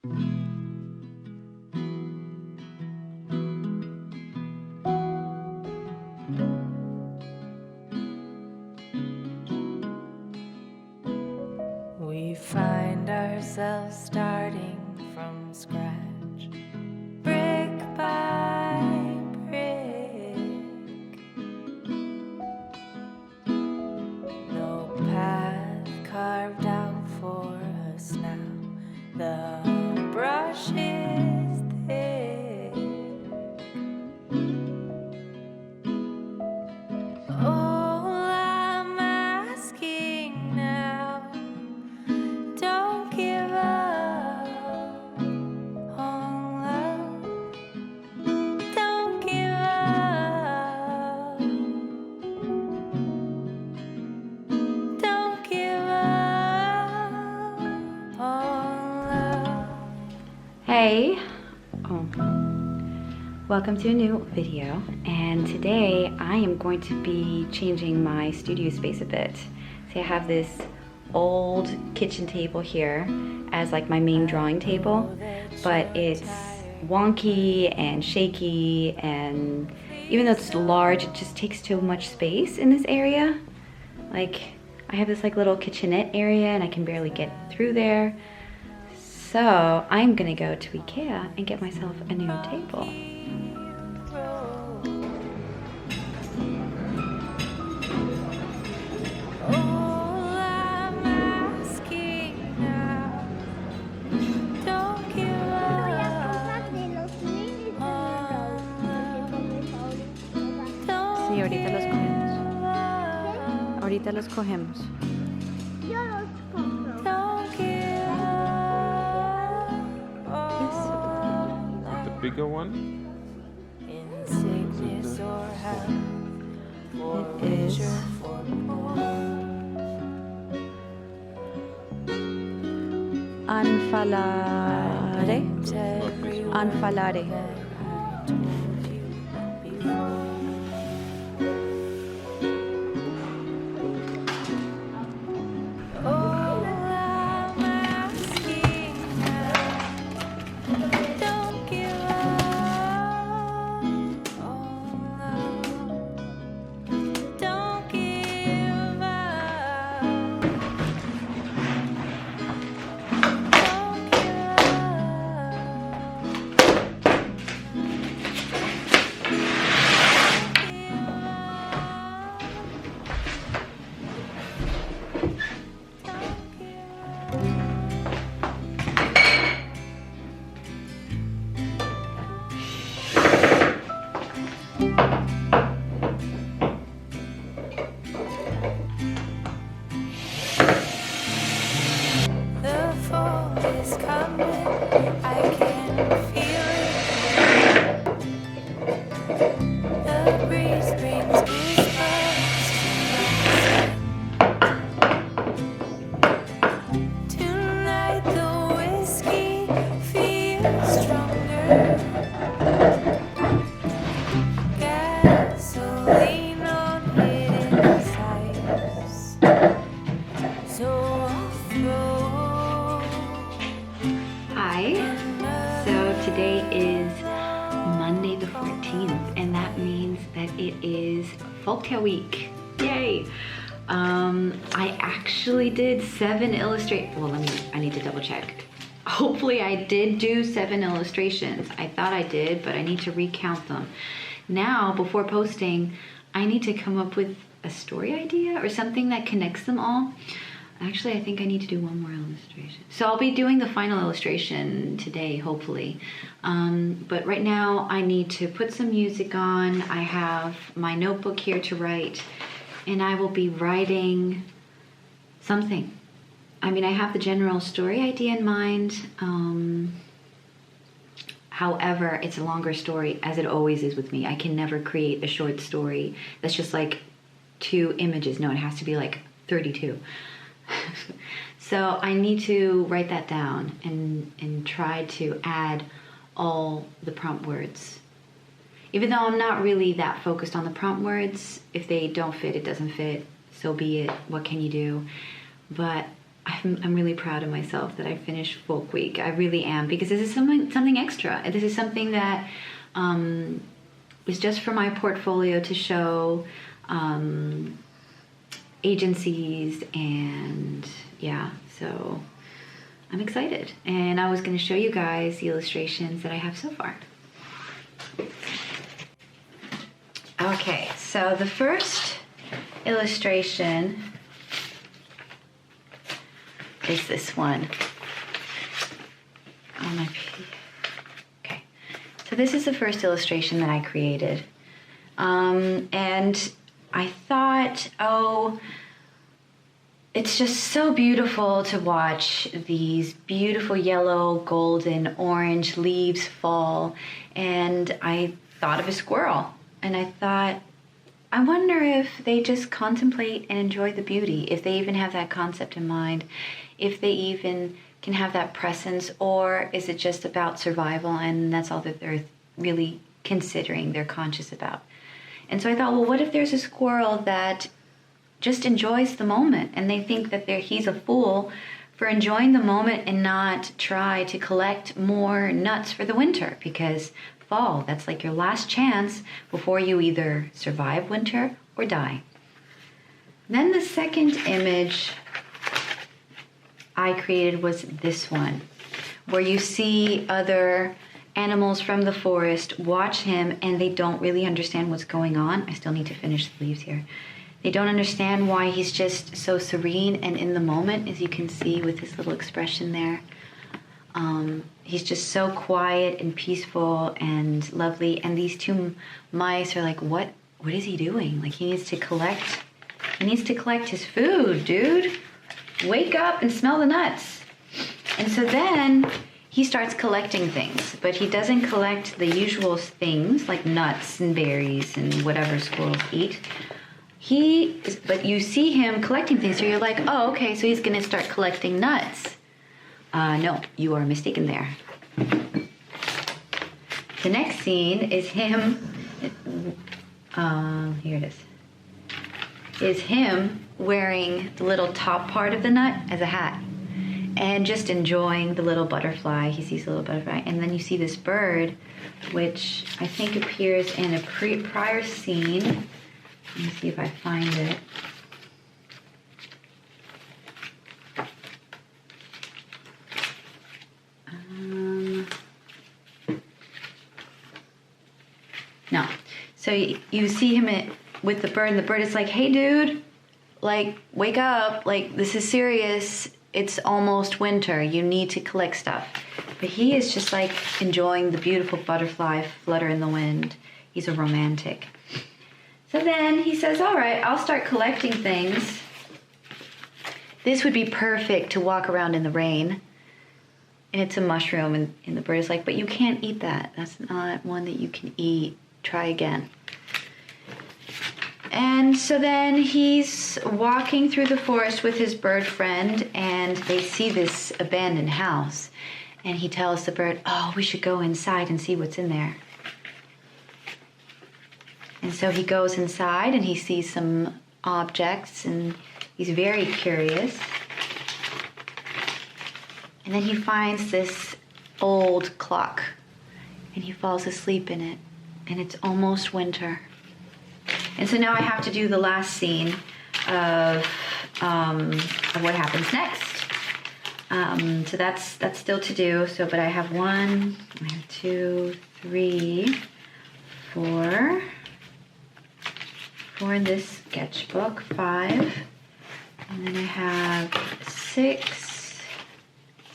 We find ourselves starting from scratch, brick by brick. No path carved out for us now. The brush is thick. All I'm asking now, don't give up on love. Don't give up. Don't give up on love. Hey, welcome to a new video, and today I am going to be changing my studio space a bit. See, I have this old kitchen table here as like my main drawing table, but it's wonky and shaky, and even though it's large, it just takes too much space in this area. Like, I have this like little kitchenette area and I can barely get through there. So I'm gonna go to IKEA and get myself a new table. Sí, ahorita los cogemos. Ahorita los cogemos. Yo los compro. The bigger one? In sickness or health, for It is. richer, for poor. Anfalare. Anfalare. The fall is coming, I can feel it. The breeze brings goosebumps to my skin. Tonight the whiskey feels stronger. Gasoline on hidden sights. So I'll throw. Hi, so today is Monday the 14th, and that means that it is Folktale week. Yay! I actually did 7 illustrations. Well, I need to double check. Hopefully I did do 7 illustrations. I thought I did, but I need to recount them. Now, before posting, I need to come up with a story idea or something that connects them all. Actually, I think I need to do one more illustration. So I'll be doing the final illustration today, hopefully. But right now I need to put some music on. I have my notebook here to write, and I will be writing something. I mean, I have the general story idea in mind. However, it's a longer story, as it always is with me. I can never create a short story that's just like 2 images. No, it has to be like 32. So I need to write that down and try to add all the prompt words. Even though I'm not really that focused on the prompt words, if they don't fit, it doesn't fit. So be it. What can you do? But I'm really proud of myself that I finished Folk Week. I really am, because this is something extra. This is something that is just for my portfolio to show agencies, and yeah, so I'm excited. And I was going to show you guys the illustrations that I have so far. Okay, so the first illustration is this one. Okay, so this is the first illustration that I created. And I thought, oh, it's just so beautiful to watch these beautiful yellow, golden, orange leaves fall. And I thought of a squirrel. And I thought, I wonder if they just contemplate and enjoy the beauty, if they even have that concept in mind, if they even can have that presence, or is it just about survival and that's all that they're really considering, they're conscious about. And so I thought, well, what if there's a squirrel that just enjoys the moment, and they think that he's a fool for enjoying the moment and not try to collect more nuts for the winter, because fall, that's like your last chance before you either survive winter or die. Then the second image I created was this one, where you see other animals from the forest watch him, and they don't really understand what's going on. I still need to finish the leaves here. They don't understand why he's just so serene and in the moment, as you can see with his little expression there. He's just so quiet and peaceful and lovely. And these two mice are like, what is he doing? Like, he needs to collect his food, dude. Wake up and smell the nuts. And so then he starts collecting things, but he doesn't collect the usual things like nuts and berries and whatever squirrels eat. But you see him collecting things, so you're like, oh, okay, so he's gonna start collecting nuts. No, you are mistaken there. The next scene is him, here it is him wearing the little top part of the nut as a hat and just enjoying the little butterfly. He sees the little butterfly, and then you see this bird, which I think appears in a prior scene. Let me see if I find it. No. So you see him with the bird, and the bird is like, hey, dude, like, wake up. Like, this is serious. It's almost winter. You need to collect stuff. But he is just like enjoying the beautiful butterfly flutter in the wind. He's a romantic. So then he says, all right, I'll start collecting things. This would be perfect to walk around in the rain. And it's a mushroom, and the bird is like, but you can't eat that. That's not one that you can eat. Try again. And so then he's walking through the forest with his bird friend, and they see this abandoned house. And he tells the bird, oh, we should go inside and see what's in there. And so he goes inside and he sees some objects, and he's very curious. And then he finds this old clock, and he falls asleep in it, and it's almost winter. And so now I have to do the last scene of what happens next. So that's still to do. So, but I have 2, 3, 4 in this sketchbook, 5, and then I have 6,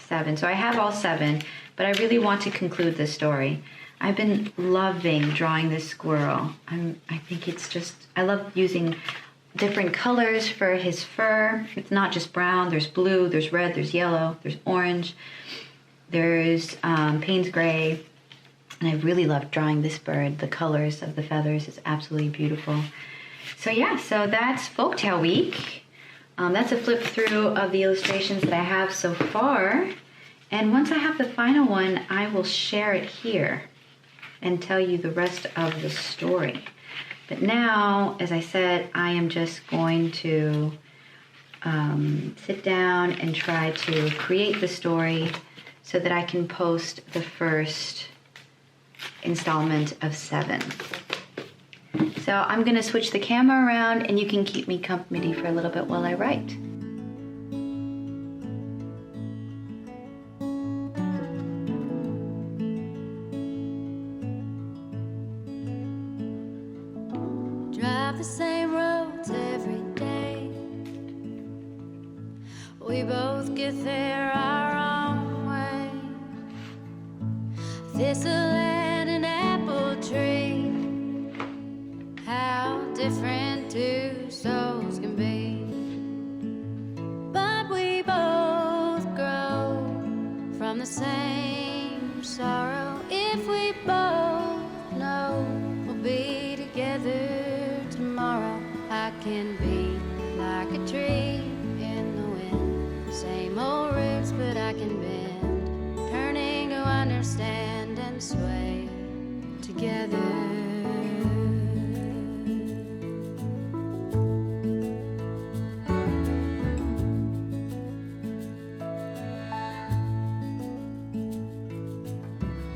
7. So I have all 7, but I really want to conclude this story. I've been loving drawing this squirrel. I think it's just, I love using different colors for his fur. It's not just brown, there's blue, there's red, there's yellow, there's orange, there's Payne's gray. And I really love drawing this bird. The colors of the feathers is absolutely beautiful. So yeah, so that's Folktale Week. That's a flip through of the illustrations that I have so far. And once I have the final one, I will share it here and tell you the rest of the story. But now, as I said, I am just going to sit down and try to create the story so that I can post the first installment of 7. So I'm gonna switch the camera around and you can keep me company for a little bit while I write. Drive the same roads every day. We both get there our own way. Thistle and an apple tree. How different two souls can be. But we both grow from the same sorrow. If we both know we'll be together tomorrow, I can be like a tree in the wind. Same old roots, but I can bend, turning to understand and sway together.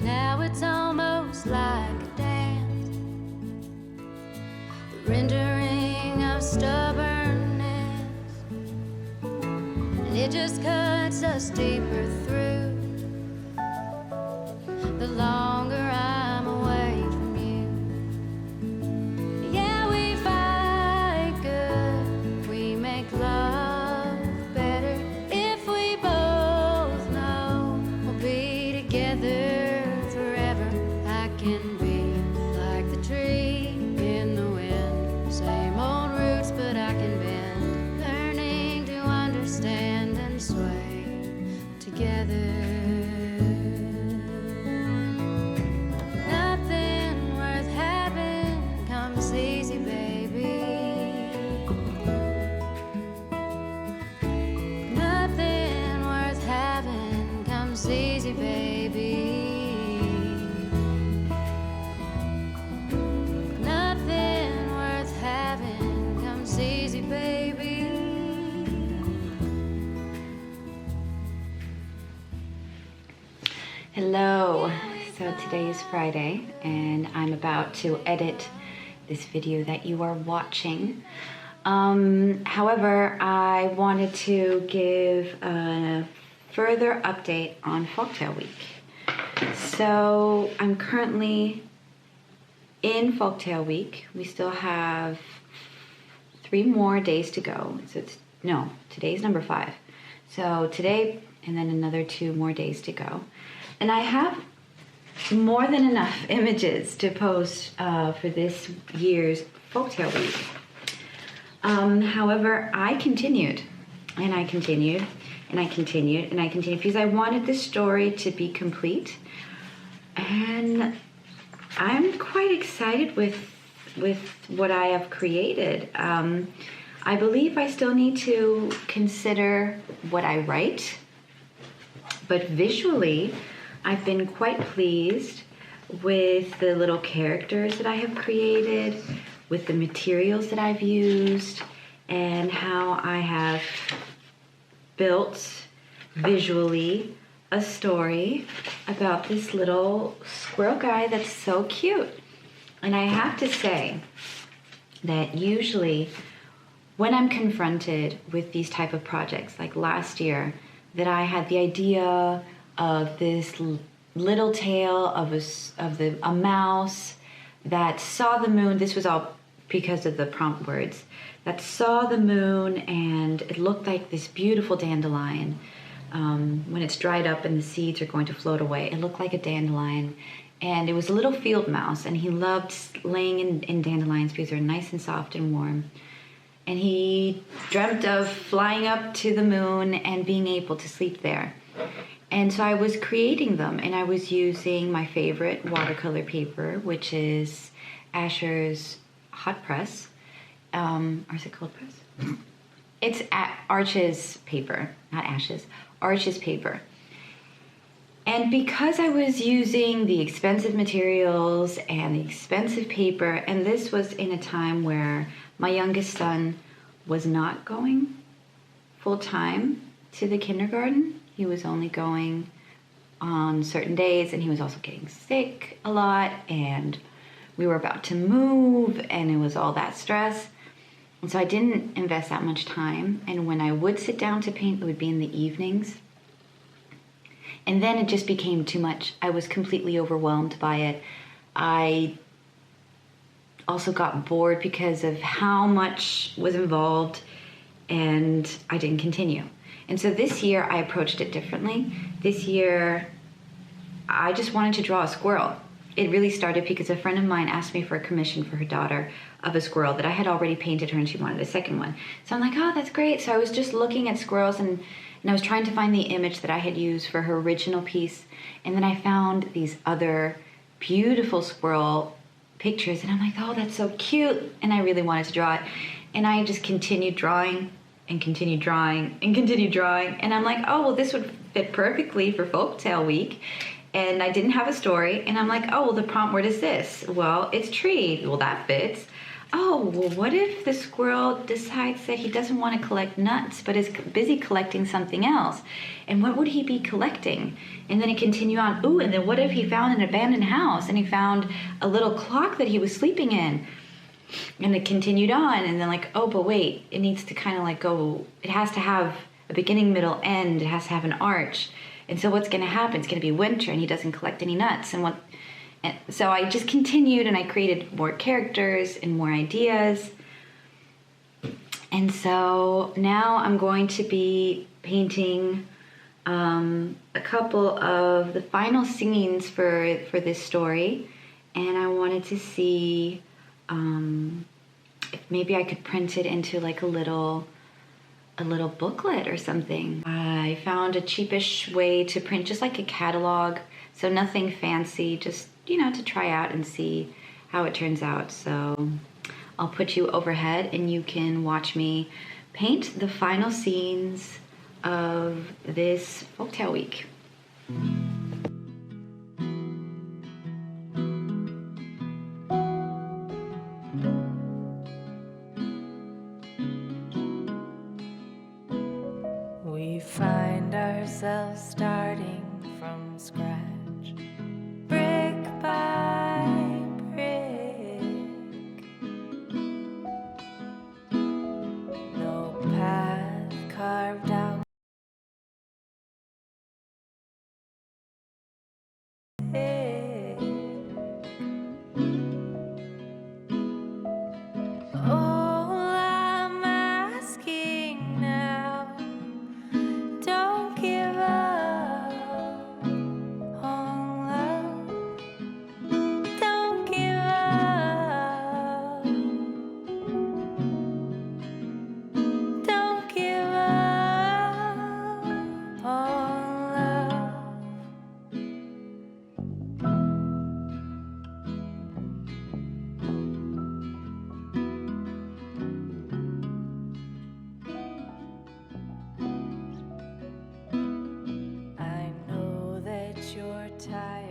Now it's almost like a dance, the rendering of stubbornness, and it just cuts us deeper through the longer I'm away from you. Yeah, we fight good, we make love better. If we both know we'll be together forever, I can be like the tree in the wind. Same old roots, but I can bend, learning to understand and sway together. Nothing worth having comes easy, baby. Nothing worth having comes easy, baby. Nothing worth having comes easy, baby. Hello. So today is Friday and I'm about to edit this video that you are watching. However, I wanted to give a further update on Folktale Week. So I'm currently in Folktale Week. We still have 3 more days to go. So today's number 5. So today and then another 2 more days to go. And I have more than enough images to post for this year's Folktale Week. However, I continued, and I continued, and I continued, and I continued because I wanted this story to be complete. And I'm quite excited with what I have created. I believe I still need to consider what I write, but visually, I've been quite pleased with the little characters that I have created, with the materials that I've used, and how I have built visually a story about this little squirrel guy that's so cute. And I have to say that usually when I'm confronted with these type of projects, like last year, that I had the idea of this little tale of a mouse that saw the moon. This was all because of the prompt words. That saw the moon and it looked like this beautiful dandelion. When it's dried up and the seeds are going to float away, it looked like a dandelion. And it was a little field mouse, and he loved laying in dandelions because they're nice and soft and warm. And he dreamt of flying up to the moon and being able to sleep there. And so I was creating them, and I was using my favorite watercolor paper, which is Asher's Hot Press. Or is it Cold Press? It's Arch's paper, not Ash's. Arch's paper. And because I was using the expensive materials and the expensive paper, and this was in a time where my youngest son was not going full time to the kindergarten. He was only going on certain days, and he was also getting sick a lot, and we were about to move, and it was all that stress. And so I didn't invest that much time, and when I would sit down to paint, it would be in the evenings. And then it just became too much. I was completely overwhelmed by it. I also got bored because of how much was involved, and I didn't continue. And so this year I approached it differently. This year I just wanted to draw a squirrel. It really started because a friend of mine asked me for a commission for her daughter of a squirrel that I had already painted her, and she wanted a second one. So I'm like, oh, that's great. So I was just looking at squirrels, and I was trying to find the image that I had used for her original piece. And then I found these other beautiful squirrel pictures, and I'm like, oh, that's so cute. And I really wanted to draw it. And I just continued drawing and continued drawing and continued drawing. And I'm like, oh, well, this would fit perfectly for Folktale Week. And I didn't have a story. And I'm like, oh, well, the prompt word is this. Well, it's tree. Well, that fits. Oh, well, what if the squirrel decides that he doesn't want to collect nuts, but is busy collecting something else? And what would he be collecting? And then it continued on. Ooh, and then what if he found an abandoned house, and he found a little clock that he was sleeping in? And it continued on. And then like, oh, but wait, it needs to kind of like go, it has to have a beginning, middle, end. It has to have an arch. And so what's going to happen? It's going to be winter, and he doesn't collect any nuts. And so I just continued, and I created more characters and more ideas. And so now I'm going to be painting a couple of the final scenes for this story. And I wanted to see if maybe I could print it into like a little booklet or something. I found a cheapish way to print just like a catalog, so nothing fancy, just, you know, to try out and see how it turns out. So I'll put you overhead and you can watch me paint the final scenes of this Folktale Week. We find ourselves starting from scratch, brick by brick. No path carved out. All I'm asking now, don't give up on love. Don't give up. Don't give up on love. I know that you're tired.